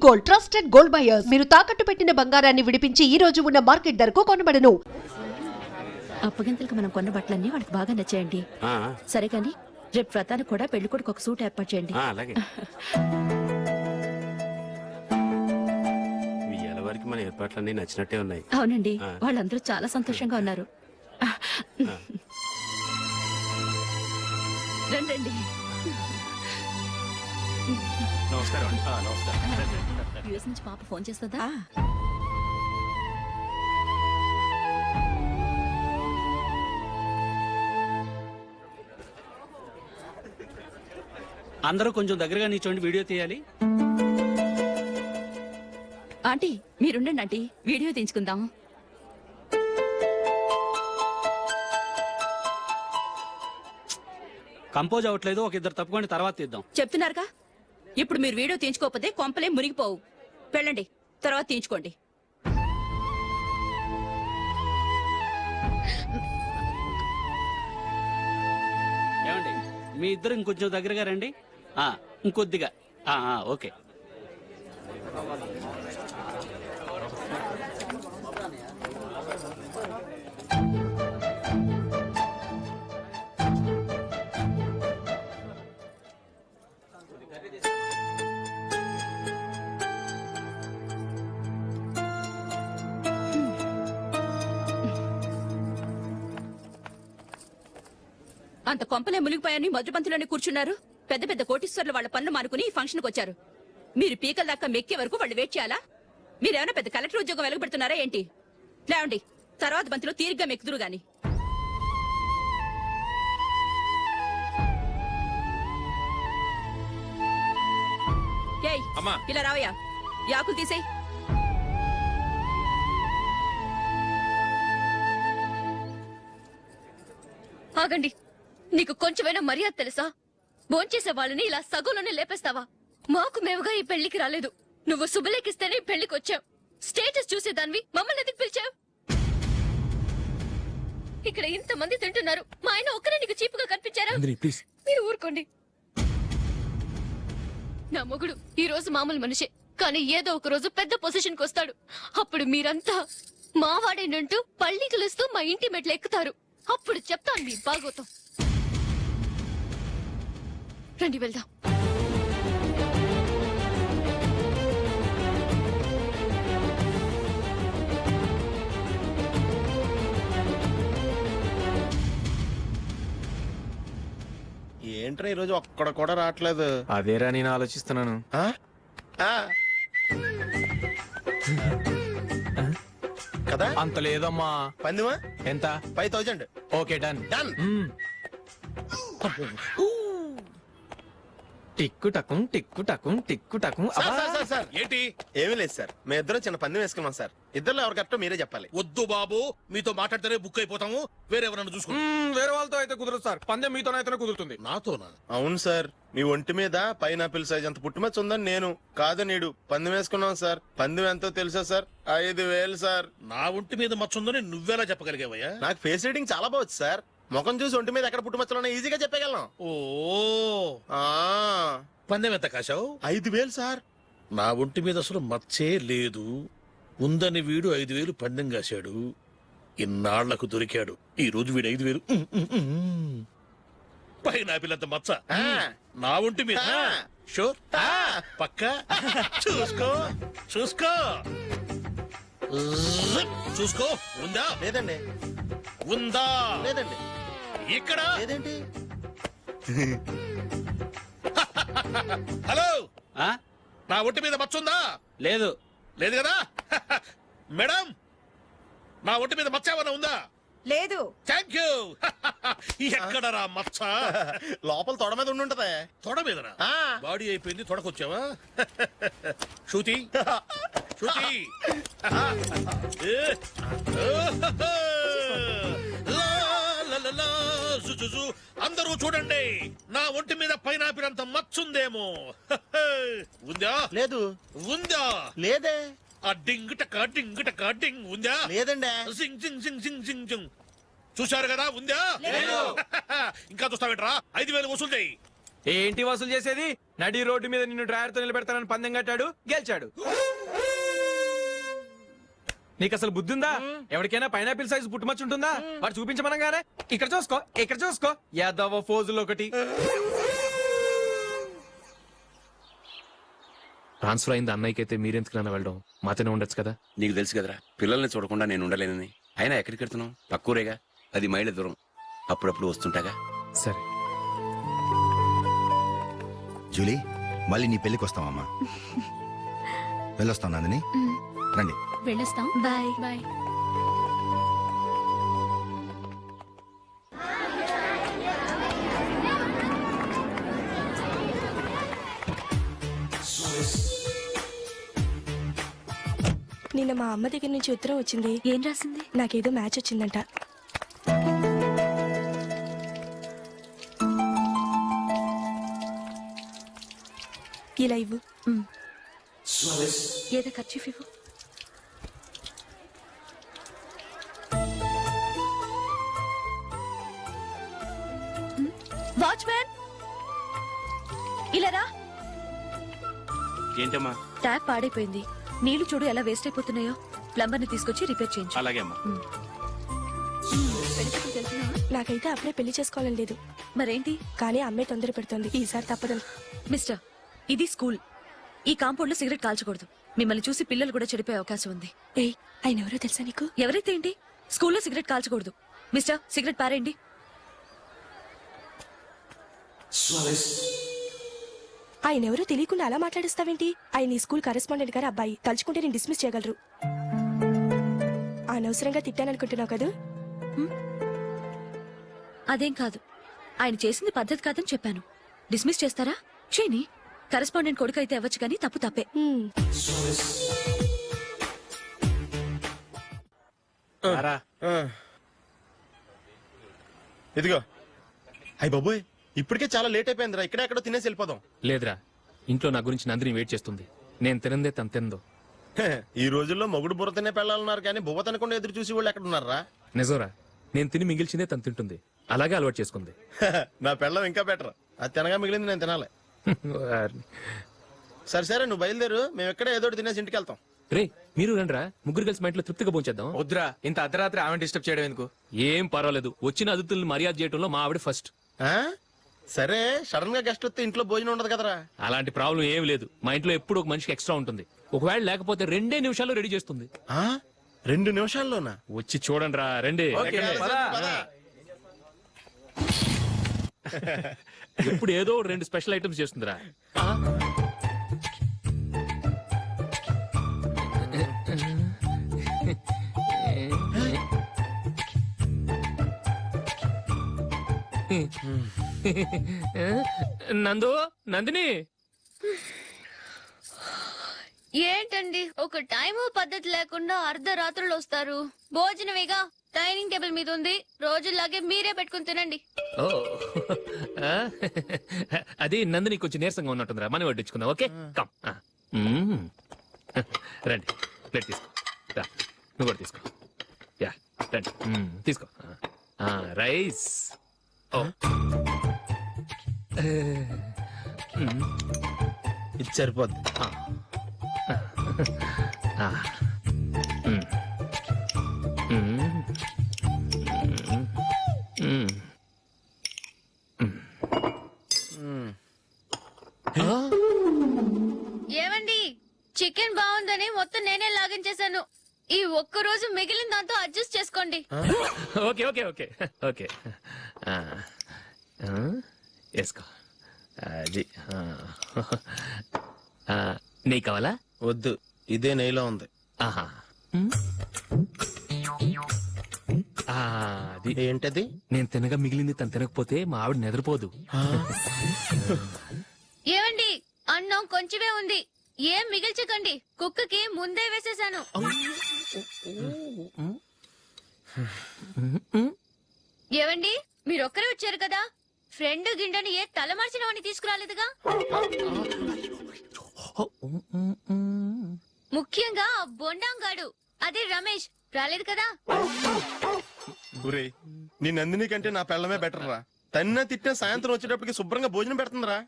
Gold, trusted gold buyers. మీరు తాకట్టు పెట్టిన బంగారాన్ని విడిపించి ఈ రోజు ఉన్న మార్కెట్ ధరకు కొనబడను. అప్పగింతలకు మనం కొన్న బట్టలన్నీ వాళ్ళకి బాగా నచ్చాయండి. సరే కానీ రేపు వ్రతానికి కూడా పెళ్లి కొడుకు ఒక సూట్ ఏర్పాటు చేయండి. వరకు మన ఏర్పాట్లన్నీ నచ్చినట్టే ఉన్నాయి. అవునండి, వాళ్ళందరూ చాలా సంతోషంగా ఉన్నారు. రండి. నమస్కారం. యూఎస్ నుంచి పాప ఫోన్ చేస్తుందా? అందరూ కొంచెం దగ్గరగా నిల్చోండి, వీడియో తీయాలి. ఆంటీ మీరుండండి ఆంటీ, వీడియో తీయించుకుందాం. కంపోజ్ అవ్వట్లేదు, ఒక ఇద్దరు తప్పుకొని తర్వాత తీద్దాం. చెప్తున్నారుగా, ఇప్పుడు మీరు వీడియో తీయించుకోకపోతే కొంపలే మురిగిపోవు. వెళ్ళండి, తర్వాత తీయించుకోండి. ఏమండి, మీ ఇద్దరు ఇంకొంచెం దగ్గరగా రండి. ఇంకొద్దిగా. ఓకే. అంత కొంపలే మునిగిపోయాని మధురపంతిలోనే కూర్చున్నారు. పెద్ద పెద్ద కోటీశ్వర్లు వాళ్ళ పనులు మానుకుని ఈ ఫంక్షన్ కు వచ్చారు. మీరు పీకల దాకా మెక్కే వరకు వాళ్ళు వెయిట్ చేయాలా? మీరేమైనా పెద్ద కలెక్టర్ ఉద్యోగం వెలగబెడుతున్నారా ఏంటి? లేవండి, తర్వాత బంతిలో తీరిగ్గా మెక్కుదురు గాని. ఇలా రావయ్యా, యాకులు తీసేయ్. ఆగండి, నీకు కొంచెమైనా మర్యాద తెలుసా? భోంచేసే వాళ్ళని ఇలా సగంలోనే లేపేస్తావా? మాకు మేముగా ఈ పెళ్లికి రాలేదు. నువ్వు శుభలేఖిస్తేనే ఈ పెళ్లికి వచ్చావు. స్టేటస్ చూసేదానివి మమ్మల్ని ఎందుకు పిలిచావు? ఇక్కడ ఇంతమంది తింటున్నారు, మా ఆయన ఒక్కరే నీకు చీపుగా కనిపించారా? మీరు ఊరుకోండి. నా మొగుడు ఈ రోజు మామూలు మనిషే, కానీ ఏదో ఒక రోజు పెద్ద పొజిషన్ కు వస్తాడు. అప్పుడు మీరంతా మావాడేనంటూ పళ్ళి కలుస్తూ మా ఇంటి మెట్లు ఎక్కుతారు. అప్పుడు చెప్తాను మీ బాగోతం. రండి వెళ్దాం. ఏంట్రా ఈరోజు ఒక్కడ కూడా రావట్లేదు? అదేరా నేను ఆలోచిస్తున్నాను. కదా అంత లేదమ్మా. పందిమా ఎంత? 5000. Okay, done. డన్. టిక్కు టకుం టిక్కు టకుం టిక్కు టకుం. సార్ ఏంటి? ఏమీ లేదు సార్, మేము ఇద్దరు చిన్న పందెం వేసుకున్నాం సార్. ఇద్దరు ఎవరు కరెక్టో మీరే చెప్పాలి. వద్దు బాబు, మీతో మాట్లాడితేనే బుక్ అయిపోతాము. వేరెవరన్నా చూసుకుంటాం. వేరే వాళ్ళతో అయితే కుదరదు సార్, పందెం మీతోనైతేనే కుదురుతుంది. నాతోనా? అవును సార్, మీ ఒంటి మీద పైనాపిల్ సైజ్ అంత పుట్టుమచ్చ ఉందని నేను కాదు నీడు పందెం వేసుకున్నాం సార్. పందెం ఎంతో తెలుసా సార్? 5000 సార్. నా ఒంటి మీద మచ్చ ఉందని నువ్వెలా చెప్పగలిగావయ్యా? నాకు ఫేస్ రీడింగ్ చాలా బాగుంది సార్. ముఖం చూసి ఒంటి మీద ఎక్కడ పుట్టుమచ్చలో ఈజీగా చెప్పగలను. ఓ, పందెం ఎంత కాశావు? 5000 సార్. నా ఒంటి మీద అసలు మచ్చే లేదు. ఉందని వీడు 5000 పందెం కాశాడు. ఇన్నాళ్లకు దొరికాడు. ఈ రోజు వీడు 5000. పైనాపిల్ అంత మచ్చ నా ఒంటి మీద. షూర్? పక్క చూసుకో చూసుకో చూసుకో. ఉందా? లేదండి. ఉందా? లేదండి. ఇక్కడ లేదేంటి? హలో, నా ఒంటి మీద మచ్చ ఉందా? లేదు. లేదు కదా? మేడం, నా ఒంటి మీద మచ్చ ఏమన్నా ఉందా? లేదు. Thank you. ఎక్కడరా మచ్చ? లోపల తొడ మీద ఉండుంటదే. తొడ మీదనా? బాడీ అయిపోయింది, తొడకొచ్చావా? శృతి శృతి. అందరూ చూడండి, నా ఒంటి మీద పైనాపిల్ అంత మచ్చుందేమో. ఉందా? లేదు. ఉందా? లేదే. ఆ డింగ్ టక డింగ్ టక డింగ్ ఉందా? లేదండి. సింగ్ సింగ్ సింగ్ సింగ్ సింగ్ సింగ్. చూశారు కదా? ఉందా? ఇంకా చూస్తావేట్రా? 5000 వసూలు చేయి. ఏంటి వసూలు చేసేది? నడి రోడ్డు మీద నిన్ను డ్రైవర్ తో నిలబెడతానని పందెం కట్టాడు, గెలిచాడు. నీకు అసలు బుద్ధి ఉందా? ఎవరికైనా పైనాపిల్ సైజ్ పుట్టుమచ్చు ఉంటుందా? వాడు చూపించమనగానే ఇక్కడ చూసుకో, ఇక్కడ చూసుకో, యాదవ ఫోజులు ఒకటి. ట్రాన్స్ఫర్ అయింది అన్నయ్యకి అయితే మీరెందుకు వెళ్ళడం? మాతోనే ఉండొచ్చు కదా. నీకు తెలుసు కదరా, పిల్లల్ని చూడకుండా నేను ఉండలేనని. అయినా ఎక్కడికి వెళ్తున్నావు? పక్కూరేగా, 10 మైళ్ళ దూరం. అప్పుడప్పుడు వస్తుంటాగా. సరే జూలీ, మళ్ళీ నీ పెళ్లికి వస్తామమ్మా. వెళ్ళొస్తాం నందిని, రండి. వెళ్ళొస్తాం. Bye bye. నిన్న మా అమ్మ దగ్గర నుంచి ఉత్తరం వచ్చింది. ఏం రాసింది? నాకేదో మ్యాచ్ వచ్చిందంట. ఇలా ఇవ్వు. ఏదో ఖర్చు ఇవ్వు. వాచ్మ్యాన్ ఇలా రా. ఏంటమ్మా? ట్యాప్ పాడైపోయింది. నీళ్లు చూడు ఎలా వేస్ట్ అయిపోతున్నాయో. ప్లంబర్ ని తీసుకొచ్చి రిపేర్ చేయించు. అలాగే అమ్మా. నాకైతే అప్పుడే పెళ్లి చేసుకోవాలని లేదు. మరేంటి? కానీ అమ్మే తొందర పెడుతోంది. ఈసారి తప్పదు. మిస్టర్, ఇది స్కూల్. ఈ కాంపౌండ్ లో సిగరెట్ కాల్చకూడదు. మిమ్మల్ని చూసి పిల్లలు కూడా చెడిపోయే అవకాశం ఉంది. ఏయ్, ఆయన ఎవరో తెలుసా నీకు? ఎవరైతే ఏంటి, స్కూల్లో సిగరెట్ కాల్చకూడదు. మిస్టర్, సిగరెట్ పారేయండి. ఆయన ఎవరో తెలియకుండా అలా మాట్లాడిస్తావేంటి? ఆయన ఈ స్కూల్ కరెస్పాండెంట్ గారు అబ్బాయి. తలుచుకుంటే నేను డిస్మిస్ చేయగలరు. అనవసరంగా తిట్టాననుకుంటున్నావు కదా? అదేం కాదు. ఆయన చేసింది పద్ధతి కాదని చెప్పాను. డిస్మిస్ చేస్తారా? చేయని. కరెస్పాండెంట్ కొడుకు అయితే అవ్వచ్చు కానీ తప్పు తప్పే. ఇదిగో. అయ్య బాబోయ్, ఇప్పటికే చాలా లేట్ అయిపోయిందిరా. ఇక్కడ ఎక్కడో తినేసి వెళ్ళిపోదాం. లేదురా, ఇంట్లో నా గురించి నందిని వెయిట్ చేస్తుంది. నేను తినందే తను తిందో. ఈ రోజుల్లో మొగుడు బుర్ర తినే పెళ్ళాలన్నారు కానీ బువ్వ తినకుండా ఎదురు చూసి వాళ్ళు ఎక్కడ ఉన్నారా? నిజంరా, నేను తిని మిగిల్చిందే తను తింటుంది. అలాగే అలవాటు చేసుకుంది. నా పెళ్ళం ఇంకా బెటర్. అది తినగా మిగిలింది నేను తినాలి. సరే సరే, నువ్వు బయలుదేరు. మేము ఎక్కడ ఏదో ఒకటి తినేసి ఇంటికి వెళ్తాం. రే, మీరు రండిరా, ముగ్గురు కలిసి మా ఇంట్లో తృప్తిగా పోంచేద్దాం. వద్దురా, ఇంత అర్ధరాత్రి ఆమె డిస్టర్బ్ చేయడం ఎందుకు? ఏం పర్వాలేదు, వచ్చిన అతిథుల్ని మర్యాద చేయడంలో మా ఆవిడ ఫస్ట్. ఆ? సరే, సడన్ గా గెస్ట్ వస్తే ఇంట్లో భోజనం ఉండదు కదరా? అలాంటి ప్రాబ్లం ఏం లేదు. మా ఇంట్లో ఎప్పుడు ఒక మనిషికి ఎక్స్ట్రా ఉంటుంది. ఒకవేళ లేకపోతే 2 నిమిషాల్లో రెడీ చేస్తుంది. 2 నిమిషాల్లోనా? వచ్చి చూడండి రా, రండి. ఎప్పుడు ఏదో 2 స్పెషల్ ఐటమ్స్ చేస్తుందిరా. నందు, నందిని. ఏంటండి ఒక టైము పద్ధతి లేకుండా అర్ధరాత్రులు వస్తారు? భోజనమేగా, డైనింగ్ టేబుల్ మీద ఉంది. రోజులాగే మీరే పెట్టుకుని తినండి. ఓ, అది నందిని కొంచెం నీరసంగా ఉన్నట్టుందిరా. మనం వడ్డించుకుందాం. Okay, come. రండి, ప్లేట్ తీసుకో. రా, నువ్వు కూడా తీసుకో. యా, రండి, తీసుకో. రైస్. ఓ, ఇది సరిపోద్ది. ఏమండి, చికెన్ బాగుందని మొత్తం నేనే లాగించేశాను. ఈ ఒక్క రోజు మిగిలిన దాంతో అడ్జస్ట్ చేసుకోండి. Okay okay okay okay. వేసుకో. అది నెయ్యి కావాలా? వద్దు, ఇదే నెయ్యిలో ఉంది. ఆహా, అది ఏంటది? నేను తినగా మిగిలింది తను తినకపోతే మా ఆవిడ నిద్రపోదు. ఏమండి, అన్నం కొంచెమే ఉంది. ఏం మిగిల్చకండి. కుక్కకి ముందే వేసేసాను. ఏవండి, మీరొక్కరే వచ్చారు కదా, ఫ్రెండ్ గిండెని ఏ తలమార్చినవని తీసుకురాలేదుగా? ముఖ్యంగా ఆ బొండాంగాడు, అదే రమేష్, రాలేదు కదా? నీ నందిని కంటే నా పెళ్ళమే బెటర్ రా. తన్న తిట్టిన సాయంత్రం వచ్చేటప్పటికి శుభ్రంగా భోజనం పెడుతుందిరా.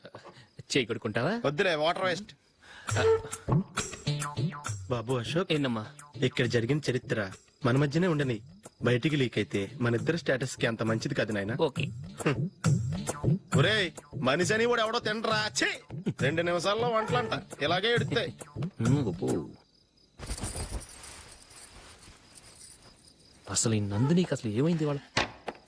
చేయి కొడుకుంటావా? వద్దులే, వాటర్ వేస్ట్. బాబు అశోక్, ఏంటమ్మా? ఇక్కడ జరిగిన చరిత్ర మన మధ్యనే ఉండని, బయటికి లీక్ అయితే మన ఇద్దరు స్టేటస్ కి అంత మంచిది కాదు నాయన. ఓకే. ఒరేయ్, మనిషి అని కూడా ఎవడో తినరా. 2 నిమిషాల్లో వంటలంట ఇలాగే ఎడుతాయి. అసలు ఈ నందినికి అసలు ఏమైంది? వాళ్ళ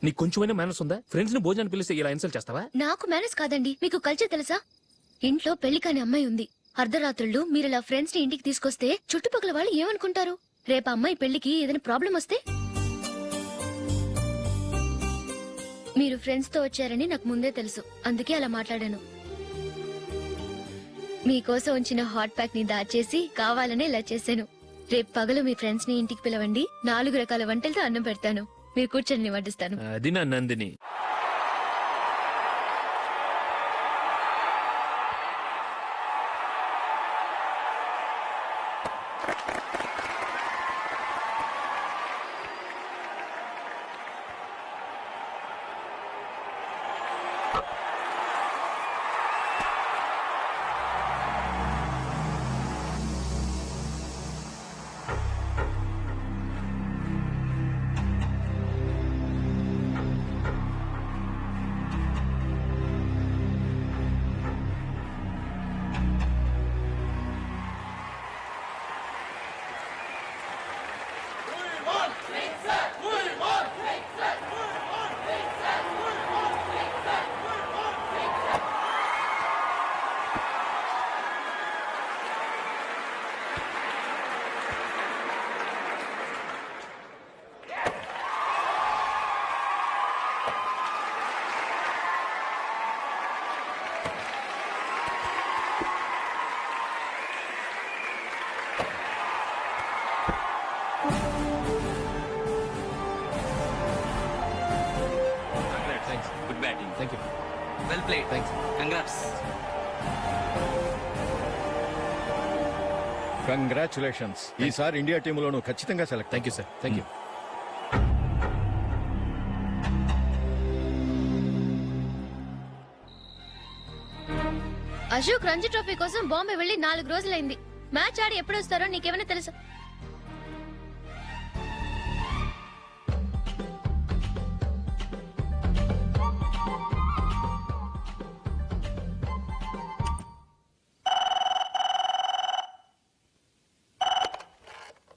నీకు కొంచెమైనా మేనస్ ఉందా? ఫ్రెండ్స్ ని భోజనాన్ని పిలిస్తే ఇలా ఇన్సల్ట్ చేస్తావా? నాకు మేనేజ్ కాదండి, మీకు కల్చర్ తెలుసా? ఇంట్లో పెళ్లి కాని అమ్మాయి ఉంది. అర్ధరాత్రుళ్ళు మీరు ఇలా ఫ్రెండ్స్ ని ఇంటికి తీసుకొస్తే చుట్టుపక్కల వాళ్ళు ఏమనుకుంటారు? రేపు అమ్మాయి పెళ్లికి ఏదైనా ప్రాబ్లం వస్తే? మీరు ఫ్రెండ్స్ తో వచ్చారని నాకు ముందే తెలుసు, అందుకే అలా మాట్లాడాను. మీకోసం ఉంచిన హాట్ ప్యాక్ ని దాచేసి కావాలనే ఇలా చేశాను. రేపు పగలు మీ ఫ్రెండ్స్ ని ఇంటికి పిలవండి, 4 రకాల వంటలతో అన్నం పెడతాను. మీరు కూర్చొని వడ్డిస్తాను. అది నా Nandini. Thank you. Well played. Thanks. Congrats. Congratulations. ఈసారి ఇండియా టీంలోనూ ఖచ్చితంగా select. Thank you sir. Thank you. Ashok Ranji trophy కోసం బాంబే వెళ్లి 4 రోజులైంది. మ్యాచ్ ఆడి ఎప్పుడు వస్తారో నీకేమైనా తెలుసా?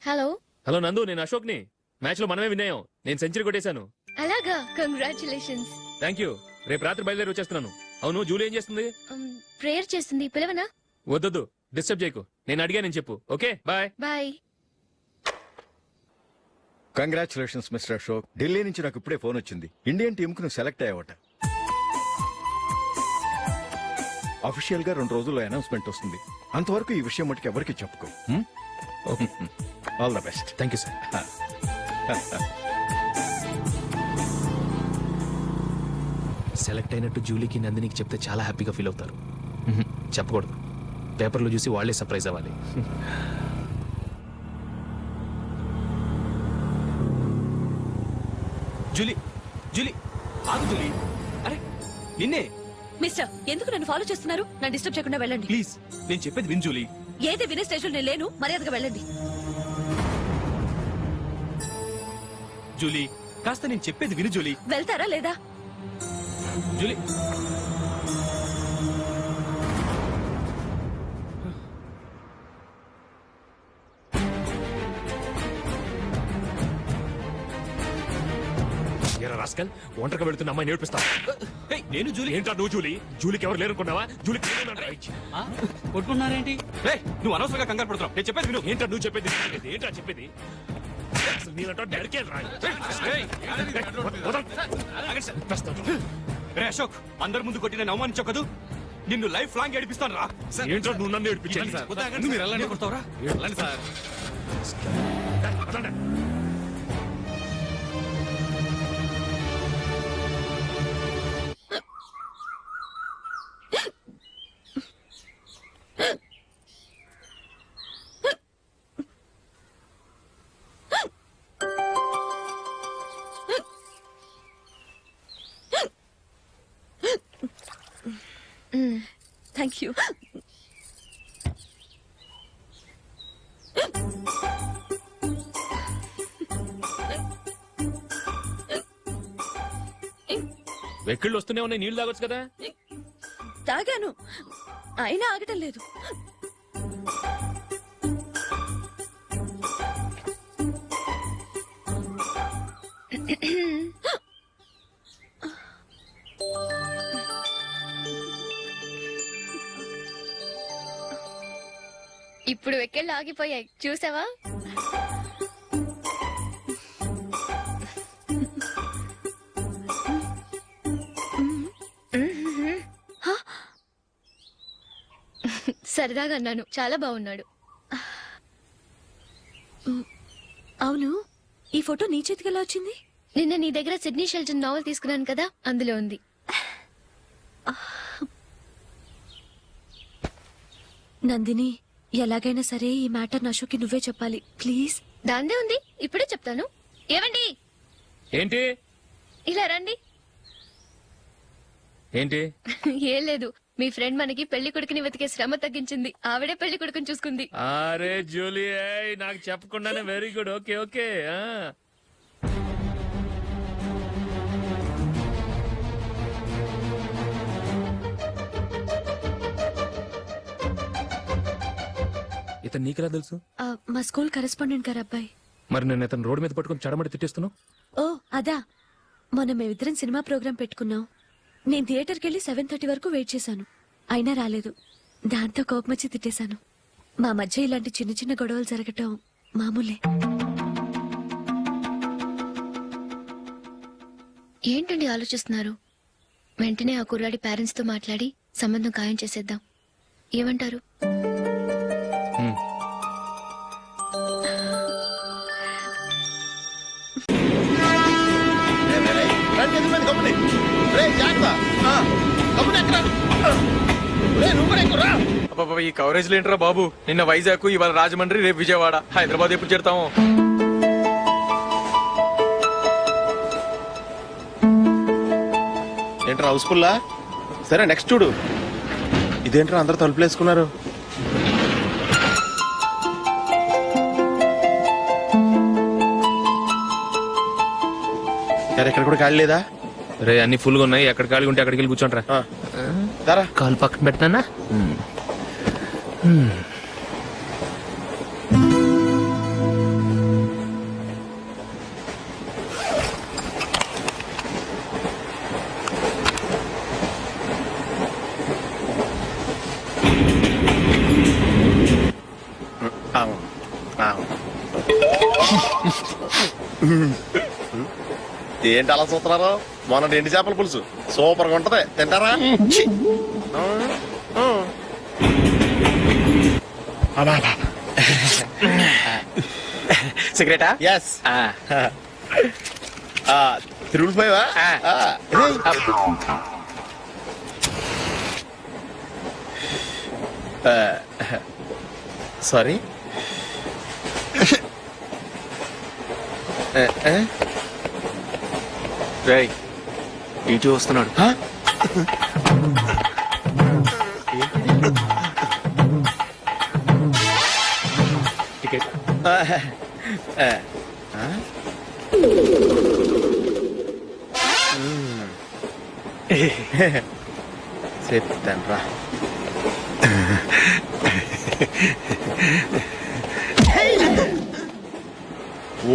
హలో హలో నందు, నేను అశోక్ ని. మ్యాచ్ లో మనమే విన్నాయం. నేను సెంచరీ కొట్టేశాను. అలాగా, కంగ్రాచులేషన్స్. Thank you. రేపు రాత్రి బయలుదేరి వచ్చేస్తున్నాను. అవును, జూలీ ఏం చేస్తుంది? ప్రేయర్ చేస్తుంది, పిలవనా? వద్దొద్దు, డిస్టర్బ్ చేయకు. నేను అడిగానని చెప్పు. Okay, bye. Bye. Congratulations mister Ashok. Delhi నుంచి నాకు ఇప్పుడే ఫోన్ వచ్చింది. ఇండియన్ టీమ్ కు నువ్వు సెలెక్ట్ అయ్యావట. అఫీషియల్ గా 2 రోజుల్లో అనౌన్స్మెంట్ వస్తుంది. అంతవరకు ఈ విషయం మటుకు ఎవరికి చెప్పుకో. All the best. Thank you sir. Select అయినట్టు జూలీకి నందినికి చెప్తే చాలా హ్యాపీగా ఫీల్ అవుతారు. చెప్పకూడదు, పేపర్లో చూసి వాళ్లే సర్ప్రైజ్ అవ్వాలి. జూలీ, జూలీ, ఆగు జూలీ. అరే నిన్నే. మిస్టర్, ఎందుకు నన్ను ఫాలో చేస్తున్నారు? నన్ను డిస్టర్బ్ చేయకుండా వెళ్ళండి ప్లీజ్. నేను చెప్పేది విన్ జూలీ. ఏది వినే స్టేషన్ నేను లేను. మర్యాదగా వెళ్ళండి. జూలీ, కాస్త నేను చెప్పేది విను జూలీ. వెళ్తారా లేదా? జూలీ, రాస్కల్, ఒంటరిగా వెళుతున్న అమ్మాయి నేర్పిస్తా. నేను జూలీ. ఏంటా నువ్వు జూలీ? జూలీకి ఎవరు లేరుకున్నావా? జూలీకి కొట్టుకున్నారేంటి? నువ్వు అనవసరంగా కంగారు పడుతున్నావు. నేను చెప్పేది విను. ఏంటా నువ్వు చెప్పేది? ఏంటా చెప్పేది? రే అశోక్, అందరి ముందు కొట్టి నేను అవమానించావు కదూ. నిన్ను లైఫ్ లాంగ్ ఏడిపిస్తాను రా. ఏంటో నువ్వు నన్ను ఏడిపించాలి. మీరు వెళ్ళండి. కొడతావురా? వెళ్ళండి సార్. Thank you. వెక్కిళ్ళు వస్తూనే ఉన్నాయి, నీళ్లు తాగొచ్చు కదా. తాగాను, అయినా ఆగటం లేదు. ఇప్పుడు వెక్కెళ్ళు ఆగిపోయాయి, చూసావా? సరదాగా అన్నాను, చాలా బాగున్నాడు. అవును, ఈ ఫోటో నీ చేతికి ఎలా వచ్చింది? నిన్న నీ దగ్గర సిడ్నీ షెల్టన్ నావెల్ తీసుకున్నాను కదా, అందులో ఉంది. నందిని, ఎలాగైనా సరే ఈ మ్యాటర్ అశోక్కి నువ్వే చెప్పాలి ప్లీజ్. దాందే ఉంది, ఇప్పుడే చెప్తాను. ఏవండి, ఏంటి ఇలా రండి. ఏంటి? ఏం లేదు, మీ ఫ్రెండ్ మనకి పెళ్లి కొడుకుని వెతికే శ్రమ తగ్గించింది. ఆవిడే పెళ్లి కొడుకుని చూసుకుంది. అరే జూలీ, నాకు చెప్పకుండానే వెరీ గుడ్. Okay okay. ఇతను నీకెలా తెలుసు? మా స్కూల్ కరెస్పాండెంట్ గారు అబ్బాయి. మరి నేను ఇతను రోడ్డు మీద పట్టుకుని చడమడి తిట్టేస్తున్నావు. ఓ అదా, మొన్న మేమిద్దరం సినిమా ప్రోగ్రాం పెట్టుకున్నాం. నేను థియేటర్కి వెళ్ళి 7:30 వరకు వెయిట్ చేశాను, అయినా రాలేదు. దాంతో కోపమచ్చి తిట్టేశాను. మా మధ్య ఇలాంటి చిన్న చిన్న గొడవలు జరగటం మామూలే. ఏంటండి ఆలోచిస్తున్నారు? వెంటనే ఆ కుర్రాడి పేరెంట్స్ తో మాట్లాడి సంబంధం ఖాయం చేసేద్దాం. ఏమంటారు? ఈ కవరేజ్ లేంట్రా బాబు. నిన్న వైజాగ్, ఇవాళ రాజమండ్రి, రేపు విజయవాడ, హైదరాబాద్ ఎప్పుడు చేరుతాము? ఏంట్రా హౌస్ఫుల్లా? సరే నెక్స్ట్ చూడు. ఇదేంట్రా అందరూ తలుపులు వేసుకున్నారు? ఎక్కడ కూడా ఖాళీ లేదా? రే అన్ని ఫుల్ గా ఉన్నాయి, ఎక్కడ ఖాళీ ఉంటే అక్కడికి వెళ్ళి కూర్చోండ్రా. కాలు పక్కన పెట్టనా? ఏంటి అలా చూస్తున్నారు? మొన్న ఎండి చేపల పులుసు సూపర్ గా ఉంటది, తింటారా? సిగరెటా? ఎస్. తిరుగుపోయావా? సారీ. ఇటు వస్తున్నాడు. టికెట్. చెప్తాను రా.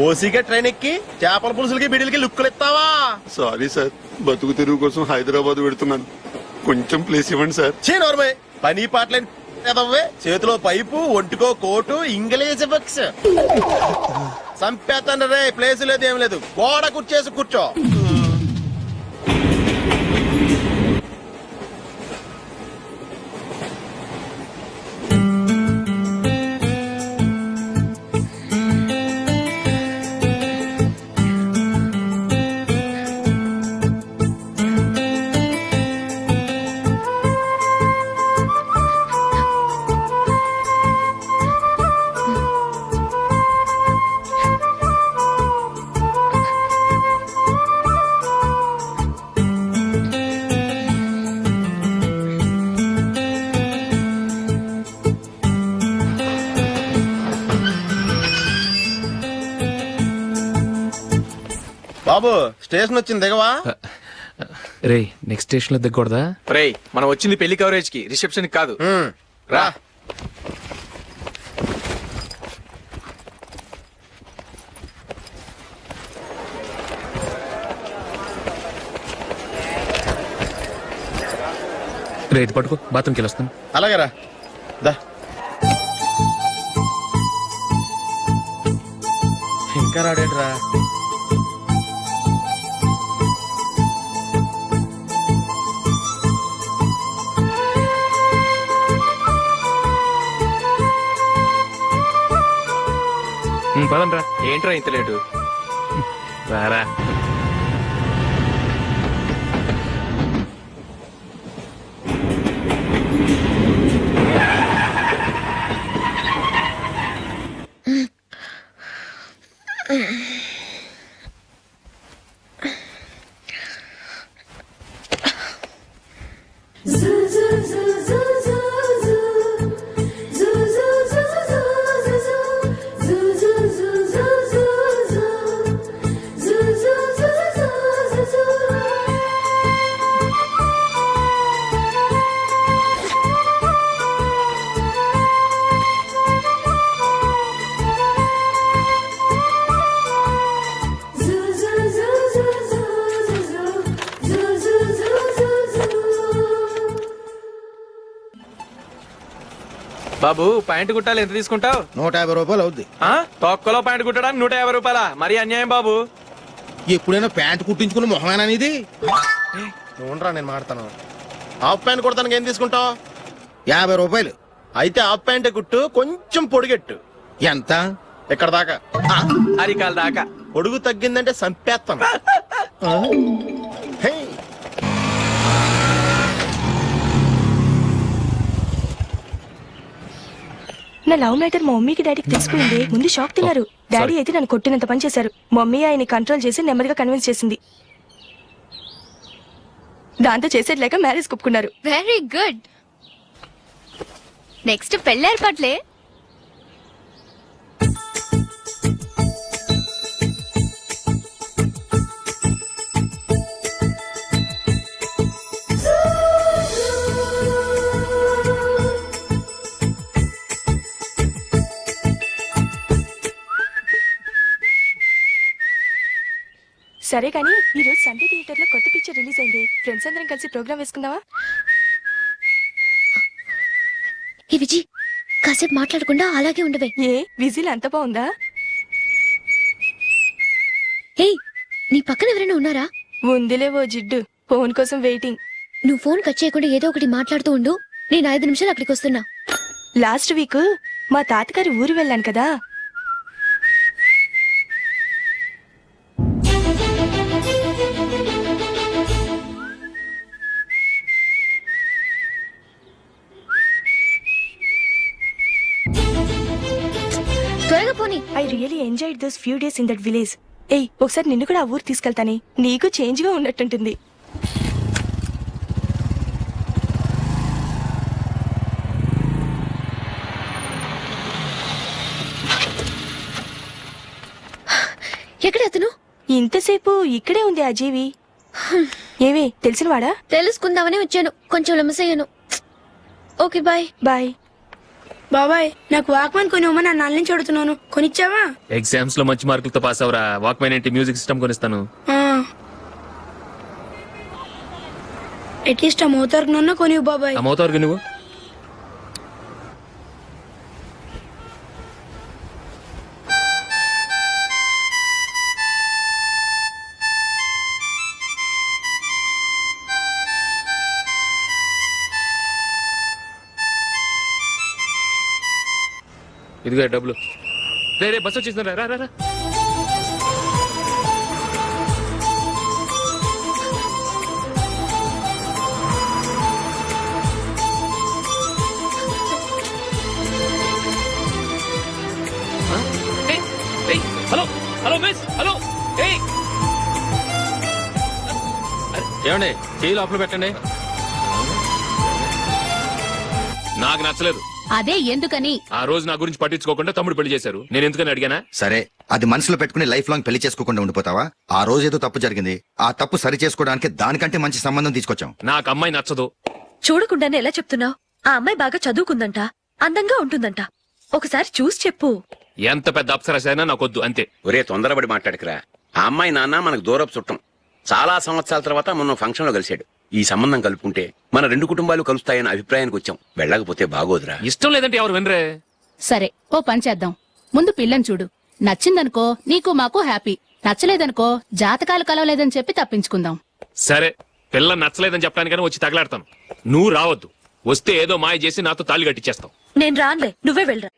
ఓసిగా ట్రైన్ ఎక్కి చేపల పులుసులకి బిడిలకి లుక్కులు ఇస్తావా? సారీ సార్, బతుకు తెరువు కోసం హైదరాబాద్ పెడుతున్నాను, కొంచెం ప్లేస్ ఇవ్వండి సార్. చేయనోర్మే, పని పాటలేని ఎదవ్వే. చేతిలో పైపు, ఒంటికో కోటు, ఇంగ్లీష్ బుక్స్. సంపేతండ్రి రే, ప్లేస్ లేదు ఏం లేదు, గోడ కుర్చేసి కూర్చో. బాబు స్టేషన్ వచ్చింది దిగవా? రే నెక్స్ట్ స్టేషన్ లో దిగకూడదా? రే మనం వచ్చింది పెళ్లి కవరేజ్ కి, రిసెప్షన్ కి కాదు. రా. రే ఇది పట్టుకో, బాత్రూమ్కి వెళ్ళొస్తాను. అలాగే రా. దా. ఇంకా రాడేట్రా? పదండ్రా. ఏంట్రా ఇంత లేటు? రారా. బాబు ప్యాంటు కుట్టాలి, ఎంత తీసుకుంటావు? 150 రూపాయలు అవుద్ది. తొక్కలో ప్యాంటు కుట్టడానికి 150 రూపాయల? మరి అన్యాయం బాబు. ఎప్పుడైనా ప్యాంటు కుట్టించుకున్న మొహమేనా ఇది? ఉండరా నేను మాడతాను. హాఫ్ ప్యాంట్ కుడతానికి ఏం తీసుకుంటావు? 50 రూపాయలు. అయితే హాఫ్ ప్యాంటే కుట్టు, కొంచెం పొడిగెట్టు. ఎంత? ఇక్కడ దాకా, అరికాల దాకా. పొడుగు తగ్గిందంటే సంపేస్తాను. నా లవ్ మ్యాటర్ మా మమ్మీకి డాడీకి తెలిసిపోయింది. ముందు షాక్ తిన్నారు. డాడీ అయితే నన్ను కొట్టినంత పని చేశారు. మమ్మీ ఆయన్ని కంట్రోల్ చేసి నెమ్మదిగా కన్విన్స్ చేసింది. దాంతో చేసేది లేక మ్యారేజ్ ఒప్పుకున్నారు. Very good. నెక్స్ట్ పెళ్లి ఏర్పాట్లే. సరే కానీ ఈ రోజు సండే థియేటర్ లో కొత్త పిక్చర్ రిలీజ్ అయింది. ఫ్రెండ్స్ అందరం కలిసి ప్రోగ్రామ్ వేసుకుందామా? ఈ విజయ్ కాసేపు మాట్లాడకుండా అలాగే ఉండవే. ఏ విజిల్ అంత బాగుందా? ఏయ్ నీ పక్కన ఎవరైనా ఉన్నారా? ఉందిలే ఓ జిడ్డు, ఫోన్ కోసం వెయిటింగ్. నువ్వు ఫోన్ కట్ చేయకుండా ఏదో ఒకటి మాట్లాడుతూ ఉండు. నేను 5 నిమిషాలు అక్కడికి వస్తున్నా. లాస్ట్ వీక్ మా తాతగారి ఊరు వెళ్ళాను కదా. త్వరగా పోనీ. I really enjoyed those few days in that village. ఏయ్ ఒకసారి నిన్ను కూడా ఆ ఊరు తీసుకెళ్తానే, నీకు చేంజ్ గా ఉన్నట్టుంటుంది. ఎక్కడ అతను? ఇంతసేపు ఇక్కడే ఉంది ఆ జీవి. ఏవే తెలిసినవాడా? తెలుసుకుందామని వచ్చాను, కొంచెం లెమసయ్యాను. Okay bye. బాయ్. బాబాయ్ నాకు వాక్మన్ కొనివ్వమని నా నాన్న నుంచి అడుగుతున్నాను, కొనిచ్చావా? ఎగ్జామ్స్ లో మంచి మార్కులతో పాస్ అవరా. వాక్మెన్ ఏంటి, మ్యూజిక్ సిస్టమ్ కొనిస్తాను. అట్లీస్ట్ ఆ మోతార్కు నన్న కొనివ్వు బాబాయ్. ఆ మోతారుగా నువ్వు ఇదిగో డబ్బులు. రే బస్ వచ్చేసింది, రా రా రా. Hello hello miss, hello. ఏమండి చెయ్యి లోపల పెట్టండి. నాకు నచ్చలేదు. అదే ఎందుకని ఆ రోజు నా గురించి పట్టించుకోకుండా తమ్ముడు పెళ్లి చేశారు. నేను ఎందుకని అడిగానా? సరే, అది మనసులో పెట్టుకుని లైఫ్ లాంగ్ పెళ్లి చేసుకోకుండా ఉండిపోతావా? ఆ రోజు ఏదో తప్పు జరిగింది, ఆ తప్పు సరి చేసుకోవడానికి దానికంటే మంచి సంబంధం తీసుకొచ్చాం. నాకు అమ్మాయి నచ్చదు. చూడకుండానే ఎలా చెప్తున్నావు? ఆ అమ్మాయి బాగా చదువుకుందంట, అందంగా ఉంటుందంట. ఒకసారి చూసి చెప్పు. ఎంత పెద్ద అప్సరసైనా నాకొద్దు, అంతే. ఒరే తొందరపడి మాట్లాడకురా. ఆ అమ్మాయి నాన్న మనకు దూరపు చుట్టం. చాలా సంవత్సరాల తర్వాత మొన్న ఫంక్షన్ లో కలిశాడు. ఈ సంబంధం కలుపుకుంటే మన రెండు కుటుంబాలు కలుస్తాయన్న అభిప్రాయానికి వచ్చాం. వెళ్ళకపోతే బాగోదురా. ఇష్టం లేదంటే ఎవరు వినరే. సరే, ఓ పని చేద్దాం. ముందు పిల్లని చూడు. నచ్చిందనుకో నీకు మాకు హ్యాపీ. నచ్చలేదనుకో జాతకాలు కలవలేదని చెప్పి తప్పించుకుందాం. సరే, పిల్ల నచ్చలేదని చెప్పడానికైనా వచ్చి తగలాడతాను. నువ్వు రావద్దు. వస్తే ఏదో మాయ చేసి నాతో తాళి కట్టించేస్తావు. నేను రానులే, నువ్వే వెళ్ళరా.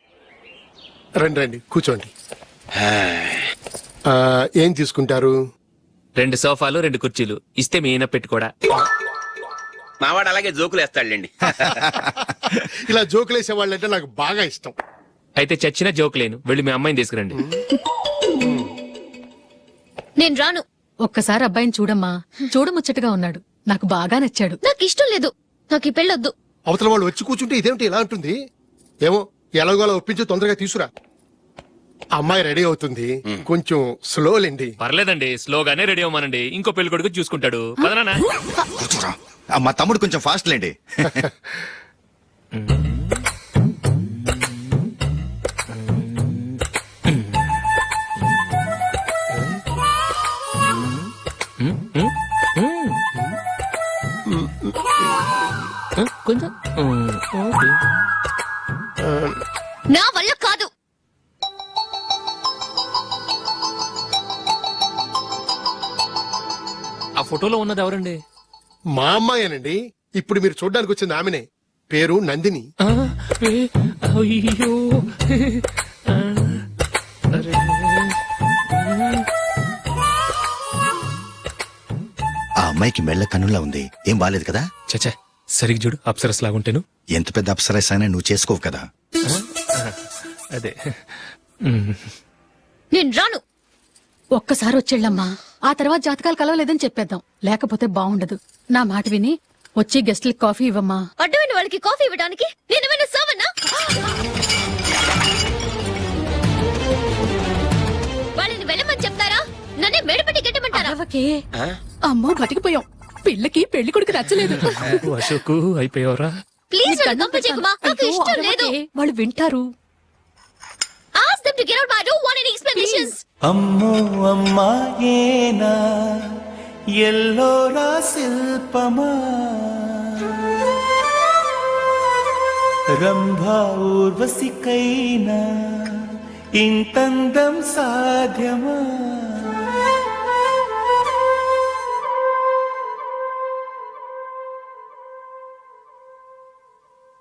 రండి రండి కూర్చోండి. ఏం తీసుకుంటారు? 2 సోఫాలు 2 కుర్చీలు ఇస్తే మీ ఈయన పెట్టుకోడా. మావాడు అలాగే జోకులు వేస్తాడులేండి. ఇలా జోకులేసే వాళ్ళంటే నాకు బాగా ఇష్టం. అయితే చచ్చిన జోకులేను. వెళ్ళి మీ అమ్మాయిని తీసుకురండి. నేను రాను. ఒక్కసారి అబ్బాయిని చూడమ్మా. చూడముచ్చటగా ఉన్నాడు. నాకు బాగా నచ్చాడు. నాకు ఇష్టం లేదు. నాకు ఈ పెళ్ళొద్దు. అవతల వాళ్ళు వచ్చి కూర్చుంటే ఇదేమిటి ఇలా ఉంటుంది? ఏమో ఎలాగోలా ఒప్పించి తొందరగా తీసుకురా. అమ్మాయి రెడీ అవుతుంది, కొంచెం స్లో లేండి. పర్లేదండి, స్లోగానే రెడీ అవ్వమానండి. ఇంకో పెళ్లి కొడుకు చూసుకుంటాడు. పదనా. మా తమ్ముడు కొంచెం ఫాస్ట్ లేండి. కొంచెం నా వల్ల కాదు. ఆ ఫోటోలో ఉన్నది ఎవరండి? మా అమ్మాయేనండి. ఇప్పుడు మీరు చూడ్డానికి వచ్చింది ఆమెనే. పేరు నందిని. అయ్యో, ఆ అమ్మాయికి మెళ్ళ కన్నులా ఉంది. ఏం బాలేదు కదా? చచ్చా, సరిగ్గా చూడు. అప్సరస్ లాగుంటేను. ఎంత పెద్ద అప్సరస్ అయినా నువ్వు చేసుకోవు కదా. అదే. నేను రాను. ఒక్కసారి వచ్చేళ్ళమ్మా. ఆ తర్వాత జాతకాలు కలవలేదని చెప్పేద్దాం. లేకపోతే బాగుండదు. నా మాట విని వచ్చి గెస్ట్లకి కాఫీ ఇవ్వమ్మా. అడ్డమైన వాళ్ళకి కాఫీ ఇవ్వడానికి నేనేమైనా సావన్నా? వాళ్ళని వెళ్ళమని చెప్తారా? నన్నే మేడపట్టి గెట్టమంటారా? అమ్మో, బతికిపోయాం. పిల్లకి పెళ్లి కొడుకు నచ్చలేదు. అశోకు అయిపోయావరా? ప్లీజ్ నన్ను పంపించేకుమా. నాకు ఇష్టం లేదు. వాళ్ళు వింటారు. Ask them to get out. I don't want any explanations. అమ్మో అమ్మాయేనా ఎల్లోరా శిల్పమా రంభా ఊర్వశికైనా ఇంతందం సాధ్యమా?